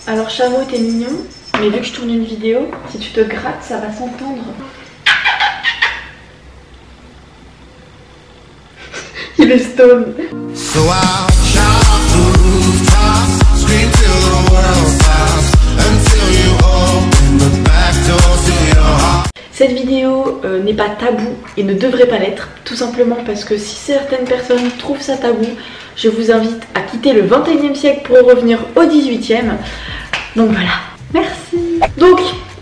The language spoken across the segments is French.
Alors chameau, t'es mignon, mais vu que je tourne une vidéo, si tu te grattes, ça va s'entendre. Il est stone. So I'll shout off the rooftops, scream till the world stops, until you open the back door to your heart. Cette vidéo n'est pas tabou et ne devrait pas l'être, tout simplement parce que si certaines personnes trouvent ça tabou, je vous invite à quitter le 21e siècle pour revenir au 18e. Donc voilà, merci. Donc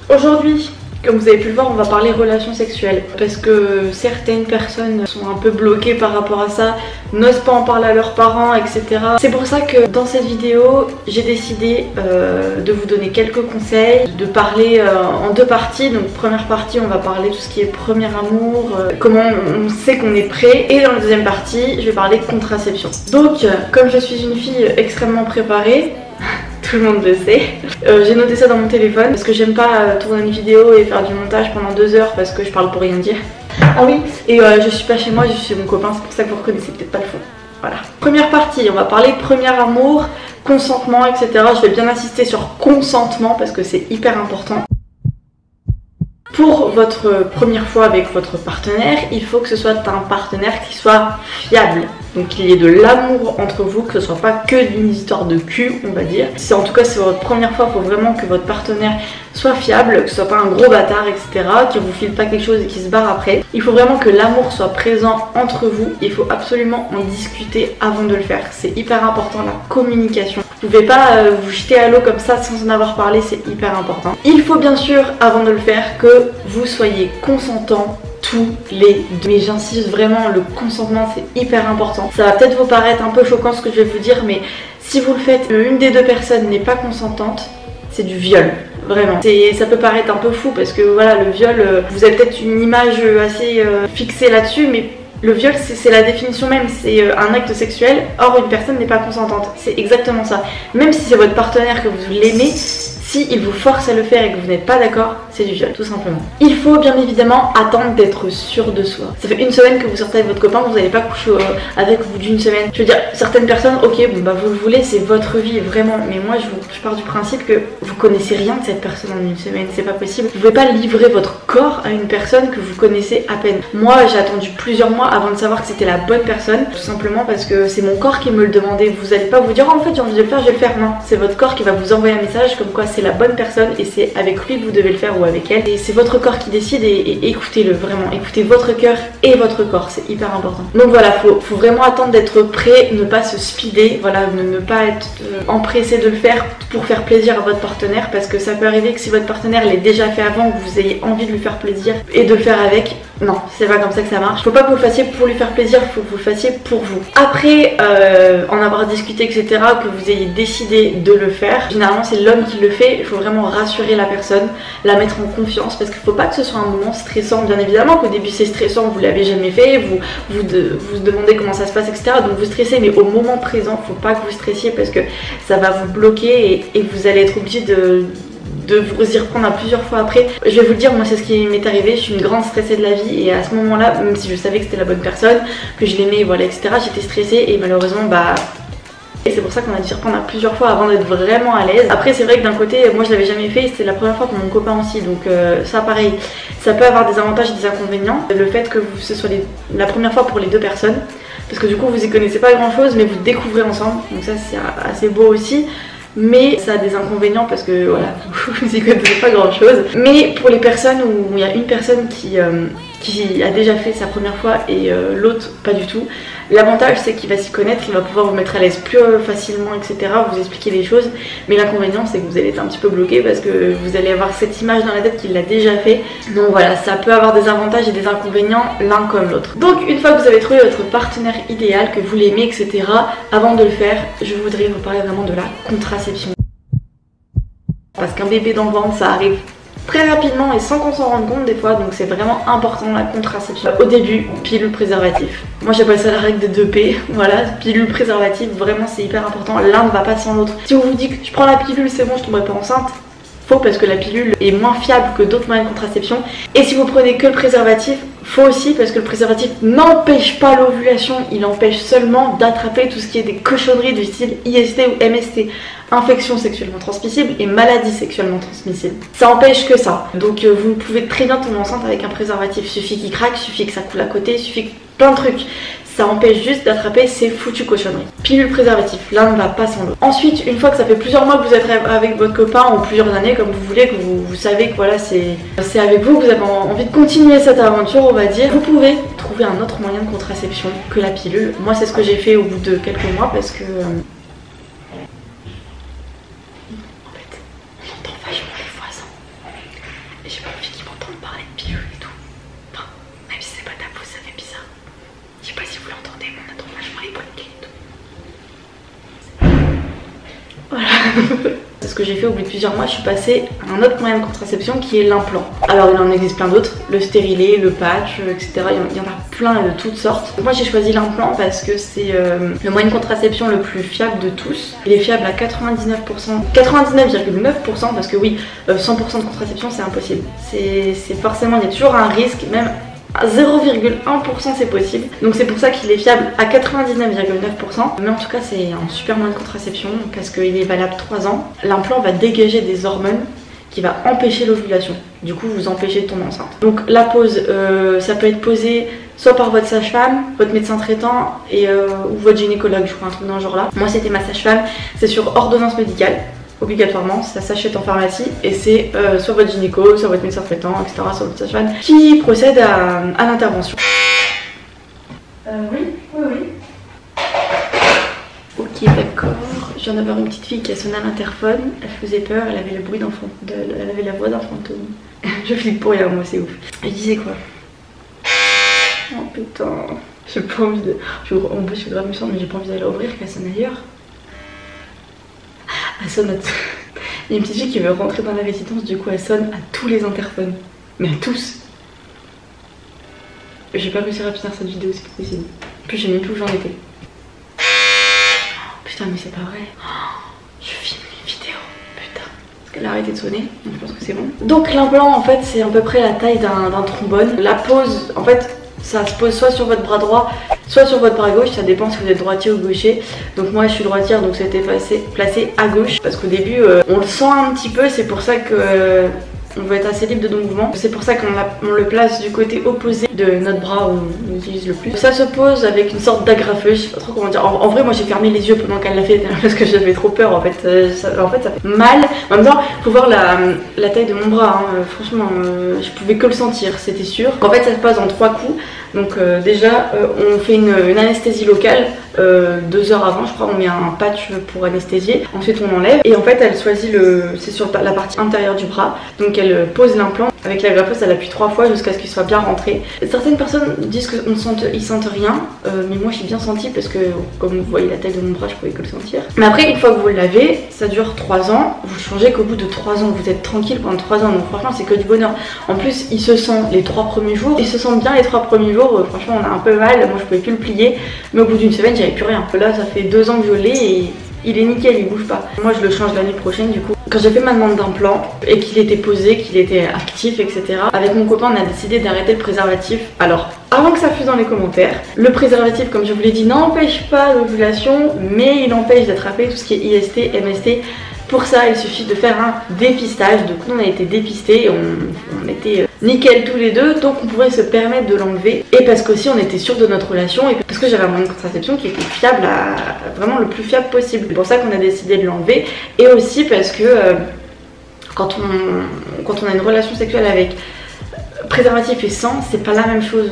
aujourd'hui, comme vous avez pu le voir, on va parler relations sexuelles parce que certaines personnes sont un peu bloquées par rapport à ça, n'osent pas en parler à leurs parents, etc. C'est pour ça que dans cette vidéo, j'ai décidé de vous donner quelques conseils, de parler en deux parties. Donc première partie, on va parler tout ce qui est premier amour, comment on sait qu'on est prêt, et dans la deuxième partie, je vais parler de contraception. Donc comme je suis une fille extrêmement préparée, tout le monde le sait. J'ai noté ça dans mon téléphone parce que j'aime pas tourner une vidéo et faire du montage pendant 2 heures parce que je parle pour rien dire. Ah oui, et je suis pas chez moi, je suis chez mon copain, c'est pour ça que vous reconnaissez peut-être pas le fond. Voilà. Première partie, on va parler premier amour, consentement, etc. Je vais bien insister sur consentement parce que c'est hyper important. Pour votre première fois avec votre partenaire, il faut que ce soit un partenaire qui soit fiable. Donc qu'il y ait de l'amour entre vous, que ce soit pas que d'une histoire de cul, on va dire. Si en tout cas c'est votre première fois, il faut vraiment que votre partenaire soit fiable, que ce soit pas un gros bâtard, etc. Qu'il vous file pas quelque chose et qu'il se barre après. Il faut vraiment que l'amour soit présent entre vous. Il faut absolument en discuter avant de le faire. C'est hyper important, la communication. Vous pouvez pas vous jeter à l'eau comme ça sans en avoir parlé, c'est hyper important. Il faut bien sûr, avant de le faire, que vous soyez consentants tous les deux. Mais j'insiste vraiment, le consentement c'est hyper important. Ça va peut-être vous paraître un peu choquant ce que je vais vous dire, mais si vous le faites, une des deux personnes n'est pas consentante, c'est du viol. Vraiment. Ça peut paraître un peu fou parce que voilà, le viol, vous avez peut-être une image assez fixée là-dessus, mais le viol c'est la définition même, c'est un acte sexuel, or une personne n'est pas consentante. C'est exactement ça. Même si c'est votre partenaire que vous l'aimez, si il vous force à le faire et que vous n'êtes pas d'accord, c'est du viol, tout simplement. Il faut bien évidemment attendre d'être sûr de soi. Ça fait 1 semaine que vous sortez avec votre copain, vous n'allez pas coucher avec au bout d'1 semaine. Je veux dire, certaines personnes, ok, bon bah vous le voulez, c'est votre vie, vraiment. Mais moi je pars du principe que vous connaissez rien de cette personne en 1 semaine, c'est pas possible. Vous pouvez pas livrer votre corps à une personne que vous connaissez à peine. Moi j'ai attendu plusieurs mois avant de savoir que c'était la bonne personne, tout simplement parce que c'est mon corps qui me le demandait. Vous allez pas vous dire, oh, en fait j'ai envie de le faire, je vais le faire. Non, c'est votre corps qui va vous envoyer un message comme quoi c'est la bonne personne et c'est avec lui que vous devez le faire ou avec elle. Et c'est votre corps qui décide et écoutez-le vraiment. Écoutez votre cœur et votre corps, c'est hyper important. Donc voilà, faut vraiment attendre d'être prêt, ne pas se speeder, voilà, ne pas être empressé de le faire pour faire plaisir à votre partenaire parce que ça peut arriver que si votre partenaire l'ait déjà fait avant, que vous ayez envie de lui faire plaisir et de le faire avec, non, c'est pas comme ça que ça marche. Faut pas que vous le fassiez pour lui faire plaisir, faut que vous le fassiez pour vous. Après en avoir discuté, etc., que vous ayez décidé de le faire, généralement c'est l'homme qui le fait. Il faut vraiment rassurer la personne, la mettre en confiance parce qu'il faut pas que ce soit un moment stressant. Bien évidemment qu'au début c'est stressant, vous l'avez jamais fait, vous demandez comment ça se passe, etc. Donc vous stressez, mais au moment présent, faut pas que vous stressiez parce que ça va vous bloquer et vous allez être obligé de vous y reprendre à plusieurs fois après. Je vais vous le dire, moi c'est ce qui m'est arrivé, je suis une grande stressée de la vie et à ce moment là, même si je savais que c'était la bonne personne, que je l'aimais, voilà, etc., j'étais stressée et malheureusement et c'est pour ça qu'on a dû s'y reprendre à plusieurs fois avant d'être vraiment à l'aise. Après c'est vrai que d'un côté, moi je l'avais jamais fait, c'était la première fois pour mon copain aussi, donc ça pareil, ça peut avoir des avantages et des inconvénients. Le fait que ce soit la première fois pour les deux personnes, parce que du coup vous y connaissez pas grand chose mais vous découvrez ensemble, donc ça c'est assez beau aussi. Mais ça a des inconvénients parce que voilà, vous y connaissez pas grand chose. Mais pour les personnes où il y a une personne qui a déjà fait sa première fois et l'autre pas du tout, l'avantage c'est qu'il va s'y connaître, il va pouvoir vous mettre à l'aise plus facilement, etc., vous expliquer les choses. Mais l'inconvénient c'est que vous allez être un petit peu bloqué parce que vous allez avoir cette image dans la tête qu'il l'a déjà fait. Donc voilà, ça peut avoir des avantages et des inconvénients l'un comme l'autre. Donc une fois que vous avez trouvé votre partenaire idéal, que vous l'aimez, etc., avant de le faire, je voudrais vous parler vraiment de la contraception. Parce qu'un bébé dans le ventre ça arrive très rapidement et sans qu'on s'en rende compte des fois, donc c'est vraiment important la contraception. Au début, pilule préservatif. Moi j'appelle ça la règle des 2 P, voilà, pilule préservatif, vraiment c'est hyper important, l'un ne va pas sans l'autre. Si on vous dit que je prends la pilule c'est bon, je tomberai pas enceinte, faux parce que la pilule est moins fiable que d'autres moyens de contraception. Et si vous prenez que le préservatif, faux aussi parce que le préservatif n'empêche pas l'ovulation, il empêche seulement d'attraper tout ce qui est des cochonneries du style IST ou MST, infection sexuellement transmissible et maladie sexuellement transmissible. Ça empêche que ça. Donc vous pouvez très bien tomber enceinte avec un préservatif. Suffit qu'il craque, suffit que ça coule à côté, suffit plein de trucs. Ça empêche juste d'attraper ces foutues cochonneries. Pilule préservatif, l'un ne va pas sans l'autre. Ensuite, une fois que ça fait plusieurs mois que vous êtes avec votre copain ou plusieurs années, comme vous voulez, que vous savez que voilà, c'est avec vous, que vous avez envie de continuer cette aventure, on va dire, vous pouvez trouver un autre moyen de contraception que la pilule. Moi, c'est ce que j'ai fait au bout de quelques mois parce que... en fait, on entend vachement les voisins. Et j'ai pas envie qu'ils m'entendent parler de pilule et tout. Enfin, même si c'est pas tabou, ça fait bizarre. Je sais pas si vous l'entendez, mais on entend vachement les briquets et tout. Voilà. C'est ce que j'ai fait au bout de plusieurs mois. Je suis passée à un autre moyen de contraception qui est l'implant. Alors il en existe plein d'autres, le stérilet, le patch, etc. Il y en a plein de toutes sortes. Moi j'ai choisi l'implant parce que c'est le moyen de contraception le plus fiable de tous. Il est fiable à 99,9% parce que oui, 100% de contraception c'est impossible. C'est forcément, il y a toujours un risque, même à 0,1% c'est possible. Donc c'est pour ça qu'il est fiable à 99,9%. Mais en tout cas c'est un super moyen de contraception parce qu'il est valable 3 ans. L'implant va dégager des hormones qui va empêcher l'ovulation. Du coup vous empêchez de tomber enceinte. Donc la pose, ça peut être posé soit par votre sage-femme, votre médecin traitant ou votre gynécologue, je crois un truc dans ce genre là. Moi c'était ma sage-femme, c'est sur ordonnance médicale. Obligatoirement, ça s'achète en pharmacie et c'est soit votre gynéco, soit votre médecin traitant, etc., soit votre sage-femme qui procède à l'intervention. Oui. Ok, d'accord. Je viens d'avoir une petite fille qui a sonné à l'interphone, elle faisait peur, elle avait le bruit d'enfant, elle avait la voix d'un fantôme. Je flippe pour rien, moi c'est ouf. Elle disait quoi? Oh putain, j'ai pas envie de... En plus je suis grave méchante mais j'ai pas envie d'aller ouvrir, qu'elle sonne ailleurs. Elle sonne à tout. Il y a une petite fille qui veut rentrer dans la résidence, du coup elle sonne à tous les interphones. Mais à tous. J'ai pas réussi à finir cette vidéo, c'est pas possible. En plus j'ai même plus où j'en étais. Oh, putain mais c'est pas vrai. Oh, je filme une vidéo. Putain. Parce qu'elle a arrêté de sonner, donc je pense que c'est bon. Donc l'implant en fait c'est à peu près la taille d'un trombone. La pose en fait ça se pose soit sur votre bras droit, soit sur votre bras gauche, ça dépend si vous êtes droitier ou gaucher. Donc moi je suis droitière, donc c'était placé à gauche. Parce qu'au début on le sent un petit peu, c'est pour ça que on veut être assez libre de nos mouvements. C'est pour ça qu'on le place du côté opposé de notre bras où on utilise le plus. Ça se pose avec une sorte d'agrafeuse, je sais pas trop comment dire. En vrai moi j'ai fermé les yeux pendant qu'elle l'a fait parce que j'avais trop peur en fait. Ça fait mal. En même temps faut voir la taille de mon bras, hein. Franchement je pouvais que le sentir, c'était sûr. En fait ça se passe en 3 coups. Donc déjà on fait une anesthésie locale 2 heures avant je crois, on met un patch pour anesthésier, ensuite on enlève et en fait elle choisit c'est sur la partie intérieure du bras, donc elle pose l'implant avec la graffeuse, elle appuie 3 fois jusqu'à ce qu'il soit bien rentré. Certaines personnes disent qu'ils sentent rien, mais moi j'ai bien senti parce que comme vous voyez la taille de mon bras je pouvais que le sentir. Mais après une fois que vous l'avez, ça dure 3 ans, vous changez qu'au bout de 3 ans, vous êtes tranquille pendant 3 ans, donc franchement c'est que du bonheur. En plus il se sent les 3 premiers jours, il se sent bien les 3 premiers jours. Franchement on a un peu mal, moi je pouvais plus le plier, mais au bout d'une semaine j'avais plus rien. Là ça fait 2 ans que je l'ai et il est nickel, il bouge pas. Moi je le change l'année prochaine du coup. Quand j'ai fait ma demande d'implant et qu'il était posé, qu'il était actif, etc. Avec mon copain on a décidé d'arrêter le préservatif. Alors avant que ça fuse dans les commentaires, le préservatif comme je vous l'ai dit n'empêche pas l'ovulation, mais il empêche d'attraper tout ce qui est IST, MST. Pour ça, il suffit de faire un dépistage. Donc nous on a été dépistés, on était nickel tous les deux, donc on pourrait se permettre de l'enlever. Et parce qu'aussi on était sûr de notre relation et parce que j'avais un moyen de contraception qui était fiable, vraiment le plus fiable possible. C'est pour ça qu'on a décidé de l'enlever. Et aussi parce que quand on a une relation sexuelle avec préservatif et sans, c'est pas la même chose.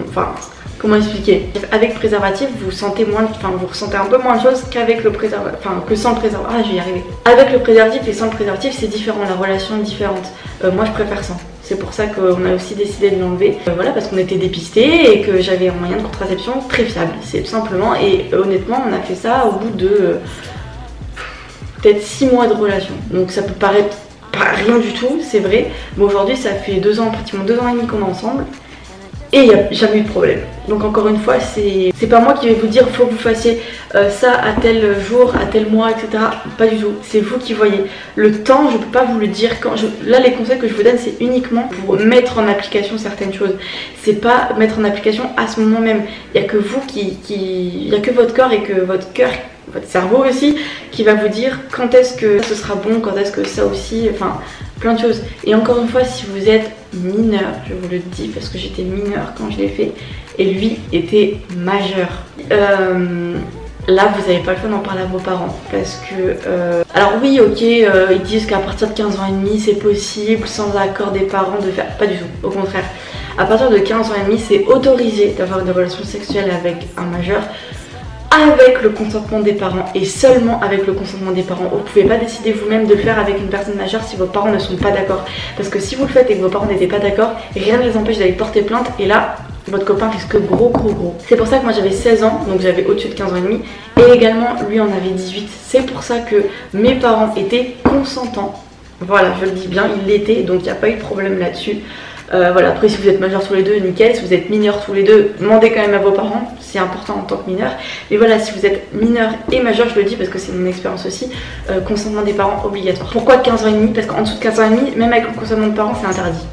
Enfin, comment expliquer? Avec préservatif, vous sentez moins, vous ressentez un peu moins de choses qu'avec le préservatif, que sans le préservatif. Ah, je vais y arriver. Avec le préservatif et sans le préservatif, c'est différent, la relation est différente. Moi, je préfère sans. C'est pour ça qu'on a aussi décidé de l'enlever. Voilà, parce qu'on était dépistés et que j'avais un moyen de contraception très fiable. C'est tout simplement. Et honnêtement, on a fait ça au bout de peut-être 6 mois de relation. Donc ça peut paraître pas rien du tout, c'est vrai. Mais aujourd'hui, ça fait 2 ans, pratiquement 2 ans et demi qu'on est ensemble. Et il n'y a jamais eu de problème. Donc encore une fois, c'est pas moi qui vais vous dire faut que vous fassiez ça à tel jour, à tel mois, etc. Pas du tout, c'est vous qui voyez. Le temps, je peux pas vous le dire. Là, les conseils que je vous donne, c'est uniquement pour mettre en application certaines choses. C'est pas mettre en application à ce moment même. Il y a que vous il y a que votre corps et que votre cœur, votre cerveau aussi, qui va vous dire quand est-ce que ce sera bon, quand est-ce que ça aussi, enfin plein de choses. Et encore une fois, si vous êtes mineur, je vous le dis parce que j'étais mineure quand je l'ai fait et lui était majeur. Là, vous n'avez pas le temps d'en parler à vos parents parce que... alors oui, ok, ils disent qu'à partir de 15 ans et demi, c'est possible sans accord des parents de faire... Pas du tout, au contraire. À partir de 15 ans et demi, c'est autorisé d'avoir une relation sexuelle avec un majeur avec le consentement des parents et seulement avec le consentement des parents. Vous ne pouvez pas décider vous-même de le faire avec une personne majeure si vos parents ne sont pas d'accord. Parce que si vous le faites et que vos parents n'étaient pas d'accord, rien ne les empêche d'aller porter plainte et là... votre copain risque gros. C'est pour ça que moi j'avais 16 ans, donc j'avais au-dessus de 15 ans et demi. Et également lui en avait 18. C'est pour ça que mes parents étaient consentants. Voilà, je le dis bien, ils l'étaient, donc il n'y a pas eu de problème là-dessus. Voilà, après si vous êtes majeurs tous les deux, nickel. Si vous êtes mineurs tous les deux, demandez quand même à vos parents, c'est important en tant que mineur. Mais voilà, si vous êtes mineur et majeur, je le dis parce que c'est mon expérience aussi, consentement des parents obligatoire. Pourquoi 15 ans et demi? Parce qu'en dessous de 15 ans et demi, même avec le consentement des parents, c'est interdit.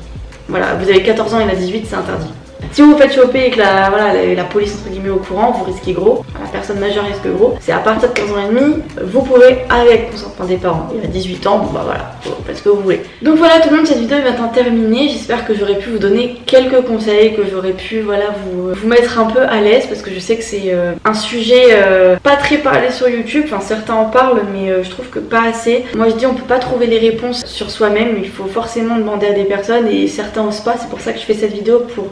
Voilà, vous avez 14 ans et il a 18, c'est interdit. Si vous vous faites choper et que la police entre guillemets au courant, vous risquez gros, la personne majeure risque gros. C'est à partir de 15 ans et demi, vous pourrez avec consentement des parents. Il a 18 ans, bon bah voilà, vous faites ce que vous voulez. Donc voilà tout le monde, cette vidéo est maintenant terminée. J'espère que j'aurais pu vous donner quelques conseils, que j'aurais pu voilà, vous mettre un peu à l'aise parce que je sais que c'est un sujet pas très parlé sur YouTube. Enfin certains en parlent mais je trouve que pas assez. Moi je dis on peut pas trouver les réponses sur soi-même, il faut forcément demander à des personnes et certains osent pas. C'est pour ça que je fais cette vidéo pour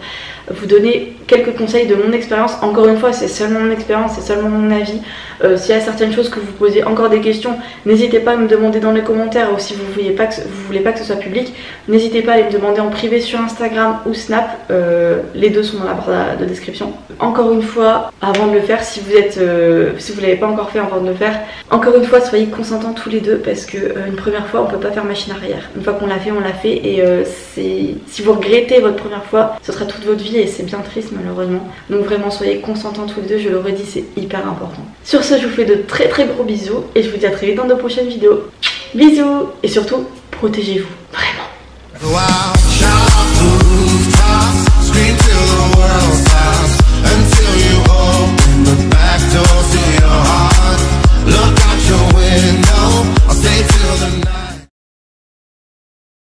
vous donner quelques conseils de mon expérience. Encore une fois, c'est seulement mon expérience, c'est seulement mon avis. S'il y a certaines choses que vous posez encore des questions, n'hésitez pas à me demander dans les commentaires, ou si vous voulez pas que ce soit public, n'hésitez pas à aller me demander en privé sur Instagram ou Snap. Les deux sont dans la barre de description. Encore une fois, avant de le faire, si vous l'avez pas encore fait avant de le faire, encore une fois, soyez consentants tous les deux parce que une première fois, on peut pas faire machine arrière. Une fois qu'on l'a fait, on l'a fait et si vous regrettez votre première fois, ce sera toute votre vie et c'est bien triste malheureusement. Donc vraiment, soyez consentants tous les deux, je le redis, c'est hyper important. Sur ce, je vous fais de très gros bisous et je vous dis à très vite dans de prochaines vidéos. Bisous et surtout, protégez-vous, vraiment. Wow.